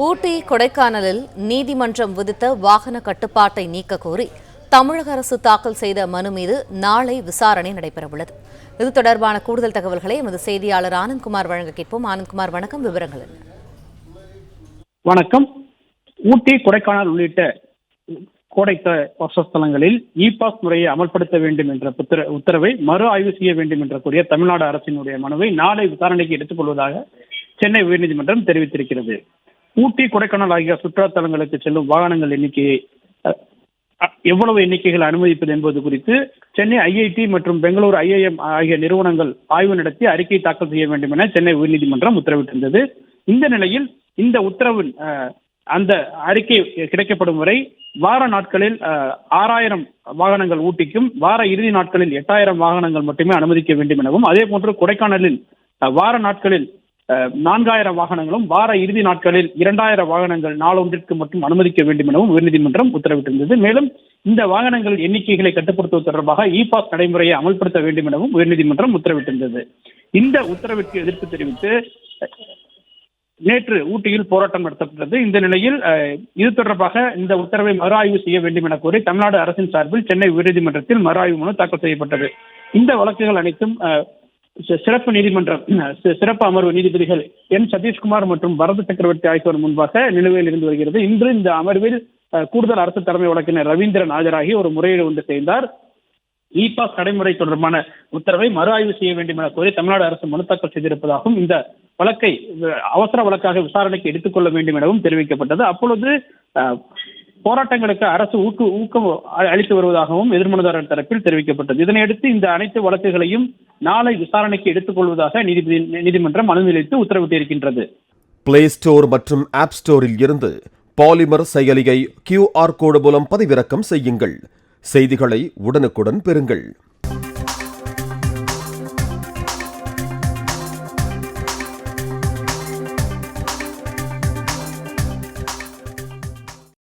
ஊட்டி, கொடைக்கானலில் நீதிமன்றம் விதித்த வாகன கட்டுப்பாட்டை நீக்க கோரி தமிழக அரசு தாக்கல் செய்த மனு மீது நாளை விசாரணை நடைபெறவுள்ளது. இது தொடர்பான கூடுதல் தகவல்களை எமது செய்தியாளர் ஆனந்த்குமார் வழங்க கேட்போம். ஆனந்த்குமார், வணக்கம். விவரங்கள் என்ன? வணக்கம். ஊட்டி, கொடைக்கானல் உள்ளிட்ட கோடை வாசஸ்தலங்களில் இ-பாஸ் முறையை அமல்படுத்த வேண்டும் என்ற உத்தரவை மறு ஆய்வு செய்ய வேண்டும் என்ற கூடிய தமிழ்நாடு அரசினுடைய மனுவை நாளை விசாரணைக்கு எடுத்துக் கொள்வதாக சென்னை உயர்நீதிமன்றம் தெரிவித்திருக்கிறது. ஊட்டி, கொடைக்கானல் ஆகிய சுற்றுலா தலங்களுக்கு செல்லும் வாகனங்கள் எண்ணிக்கையை எவ்வளவு எண்ணிக்கைகள் அனுமதிப்பது என்பது குறித்து சென்னை ஐஐடி மற்றும் பெங்களூரு ஐஐஎம் ஆகிய நிறுவனங்கள் ஆய்வு நடத்தி அறிக்கை தாக்கல் செய்ய வேண்டும் என சென்னை உயர்நீதிமன்றம் உத்தரவிட்டிருந்தது. இந்த நிலையில் இந்த உத்தரவின் அந்த அறிக்கை கிடைக்கப்படும் வரை வார நாட்களில் 6000 வாகனங்கள் ஊட்டிக்கும், வார இறுதி நாட்களில் 8000 வாகனங்கள் மட்டுமே அனுமதிக்க வேண்டும் எனவும், அதே போன்று கொடைக்கானலில் வார நாட்களில் 4000 வாகனங்களும், வார இறுதி நாட்களில் 2000 வாகனங்கள் நாளொன்றிற்கு மட்டும் அனுமதிக்க வேண்டும் எனவும் உயர்நீதிமன்றம் உத்தரவிட்டிருந்தது. மேலும் இந்த வாகனங்கள் எண்ணிக்கைகளை கட்டுப்படுத்துவது தொடர்பாக இ-பாஸ் நடைமுறையை அமல்படுத்த வேண்டும் எனவும் உயர்நீதிமன்றம் உத்தரவிட்டிருந்தது. இந்த உத்தரவிற்கு எதிர்ப்பு தெரிவித்து நேற்று ஊட்டியில் போராட்டம் நடத்தப்பட்டது. இந்த நிலையில் இது தொடர்பாக இந்த உத்தரவை மறு ஆய்வு செய்ய வேண்டும் என கோரி தமிழ்நாடு அரசின் சார்பில் சென்னை உயர்நீதிமன்றத்தில் மறு ஆய்வு மனு தாக்கல் செய்யப்பட்டது. இந்த வழக்குகள் அனைத்தும் சிறப்பு நீதிமன்றம் சிறப்பு அமர்வு நீதிபதிகள் என் சதீஷ்குமார் மற்றும் பரத சக்கரவர்த்தி ஆகியோர் முன்பாக நிலுவையில் இருந்து வருகிறது. இன்று இந்த அமர்வில் கூடுதல் அரசு தலைமை வழக்கறிஞர் ரவீந்திரன் ஆஜராகி ஒரு முறையீடு ஒன்று செய்தார். இ-பாஸ் நடைமுறை தொடர்பான உத்தரவை மறு ஆய்வு செய்ய வேண்டும் என கோரி தமிழ்நாடு அரசு மனு தாக்கல் செய்திருப்பதாகவும், இந்த வழக்கை அவசர வழக்காக விசாரணைக்கு எடுத்துக்கொள்ள வேண்டும் எனவும் தெரிவிக்கப்பட்டது. அப்பொழுது போராட்டங்களுக்கு அரசு ஊக்கம் அளித்து வருவதாகவும் எதிர்மனுதாரர் தரப்பில் தெரிவிக்கப்பட்டது. இதனையடுத்து இந்த அனைத்து வழக்குகளையும் நாளை விசாரணைக்கு எடுத்துக் கொள்வதாக நீதிமன்றம் அனுமதித்து உத்தரவிட்டிருக்கின்றது. பிளே ஸ்டோர் மற்றும் ஆப் ஸ்டோரில் இருந்து பாலிமர் செயலியை QR கோடு மூலம் பதிவிறக்கம் செய்யுங்கள். செய்திகளை உடனுக்குடன் பெறுங்கள்.